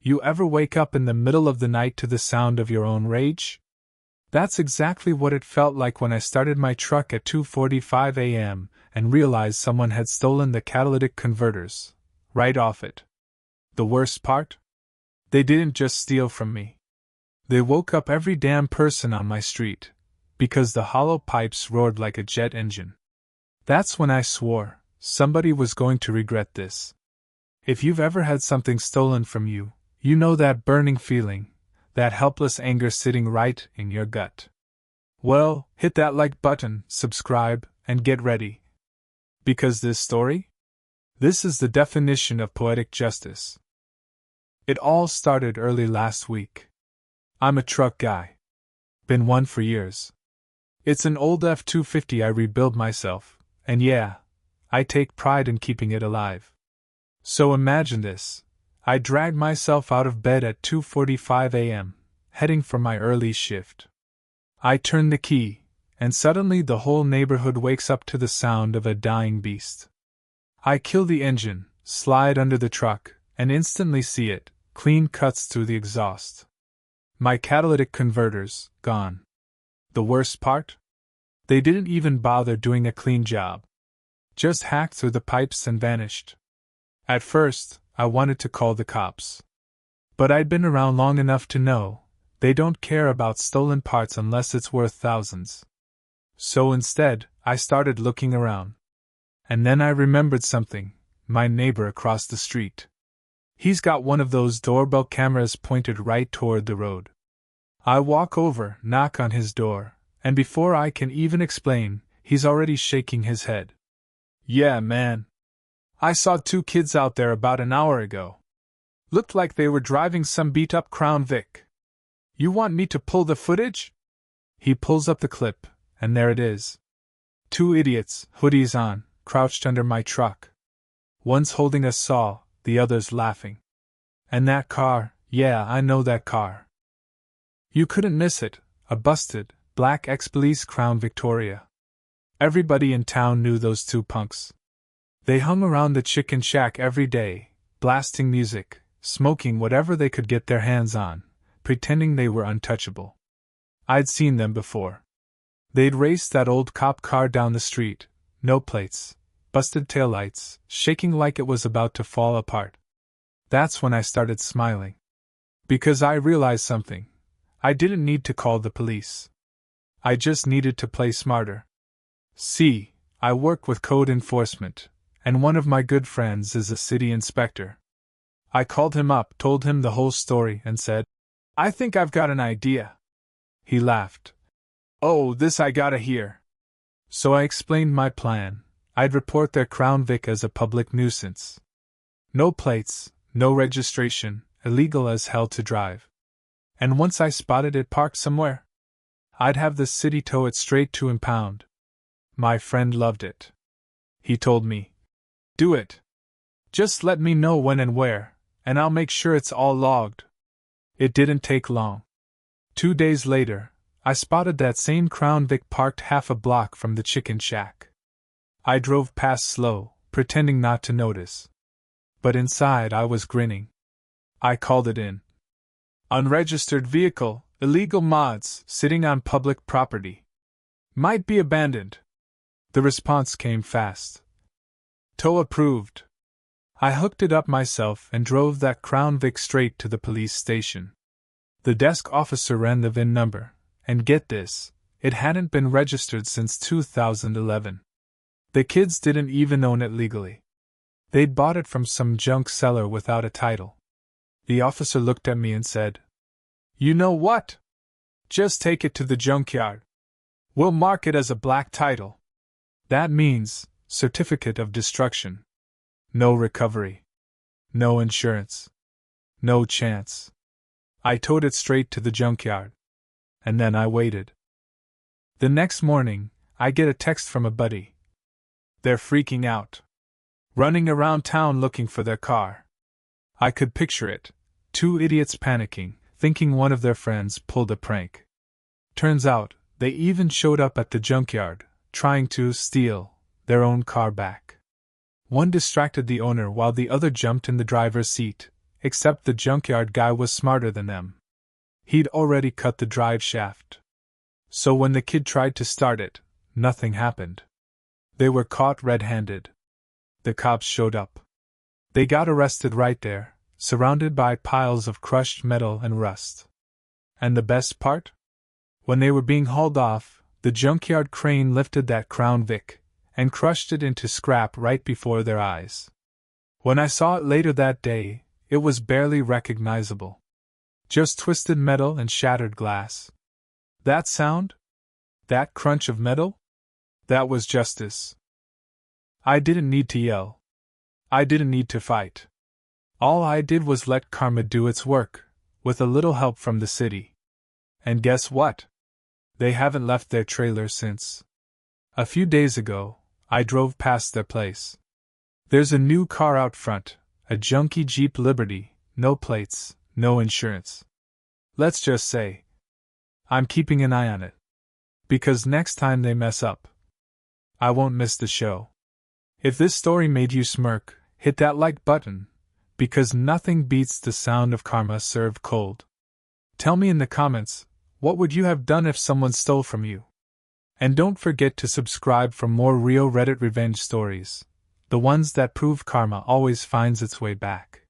You ever wake up in the middle of the night to the sound of your own rage? That's exactly what it felt like when I started my truck at 2:45 a.m. and realized someone had stolen the catalytic converters right off it. The worst part? They didn't just steal from me. They woke up every damn person on my street, because the hollow pipes roared like a jet engine. That's when I swore somebody was going to regret this. If you've ever had something stolen from you, you know that burning feeling, that helpless anger sitting right in your gut. Well, hit that like button, subscribe, and get ready. Because this story? This is the definition of poetic justice. It all started early last week. I'm a truck guy. Been one for years. It's an old F-250 I rebuilt myself, and yeah, I take pride in keeping it alive. So imagine this. I dragged myself out of bed at 2:45 a.m., heading for my early shift. I turn the key, and suddenly the whole neighborhood wakes up to the sound of a dying beast. I kill the engine, slide under the truck, and instantly see it, clean cuts through the exhaust. My catalytic converters, gone. The worst part? They didn't even bother doing a clean job. Just hacked through the pipes and vanished. At first, I wanted to call the cops. But I'd been around long enough to know they don't care about stolen parts unless it's worth thousands. So instead, I started looking around. And then I remembered something, my neighbor across the street. He's got one of those doorbell cameras pointed right toward the road. I walk over, knock on his door, and before I can even explain, he's already shaking his head. Yeah, man. I saw 2 kids out there about an hour ago. Looked like they were driving some beat-up Crown Vic. You want me to pull the footage? He pulls up the clip, and there it is. 2 idiots, hoodies on, crouched under my truck. One's holding a saw, the other's laughing. And that car, yeah, I know that car. You couldn't miss it, a busted, black ex-police Crown Victoria. Everybody in town knew those 2 punks. They hung around the chicken shack every day, blasting music, smoking whatever they could get their hands on, pretending they were untouchable. I'd seen them before. They'd raced that old cop car down the street, no plates, busted taillights, shaking like it was about to fall apart. That's when I started smiling. Because I realized something. I didn't need to call the police. I just needed to play smarter. See, I work with code enforcement, and one of my good friends is a city inspector. I called him up, told him the whole story, and said, I think I've got an idea. He laughed. Oh, this I gotta hear. So I explained my plan. I'd report their Crown Vic as a public nuisance. No plates, no registration, illegal as hell to drive. And once I spotted it parked somewhere, I'd have the city tow it straight to impound. My friend loved it. He told me, do it. Just let me know when and where, and I'll make sure it's all logged. It didn't take long. 2 days later, I spotted that same Crown Vic parked half a block from the chicken shack. I drove past slow, pretending not to notice. But inside I was grinning. I called it in. Unregistered vehicle, illegal mods, sitting on public property. Might be abandoned. The response came fast. Tow approved. I hooked it up myself and drove that Crown Vic straight to the police station. The desk officer ran the VIN number, and get this, it hadn't been registered since 2011. The kids didn't even own it legally. They'd bought it from some junk seller without a title. The officer looked at me and said, You know what? Just take it to the junkyard. We'll mark it as a black title. That means certificate of destruction. No recovery. No insurance. No chance. I towed it straight to the junkyard. And then I waited. The next morning, I get a text from a buddy. They're freaking out. Running around town looking for their car. I could picture it. 2 idiots panicking, thinking one of their friends pulled a prank. Turns out, they even showed up at the junkyard, trying to steal their own car back. One distracted the owner while the other jumped in the driver's seat, except the junkyard guy was smarter than them. He'd already cut the drive shaft. So when the kid tried to start it, nothing happened. They were caught red-handed. The cops showed up. They got arrested right there, surrounded by piles of crushed metal and rust. And the best part? When they were being hauled off, the junkyard crane lifted that Crown Vic and crushed it into scrap right before their eyes. When I saw it later that day, it was barely recognizable. Just twisted metal and shattered glass. That sound? That crunch of metal? That was justice. I didn't need to yell. I didn't need to fight. All I did was let karma do its work, with a little help from the city. And guess what? They haven't left their trailer since. A few days ago, I drove past their place. There's a new car out front, a junky Jeep Liberty, no plates, no insurance. Let's just say, I'm keeping an eye on it. Because next time they mess up, I won't miss the show. If this story made you smirk, hit that like button, because nothing beats the sound of karma served cold. Tell me in the comments, what would you have done if someone stole from you? And don't forget to subscribe for more real Reddit revenge stories, the ones that prove karma always finds its way back.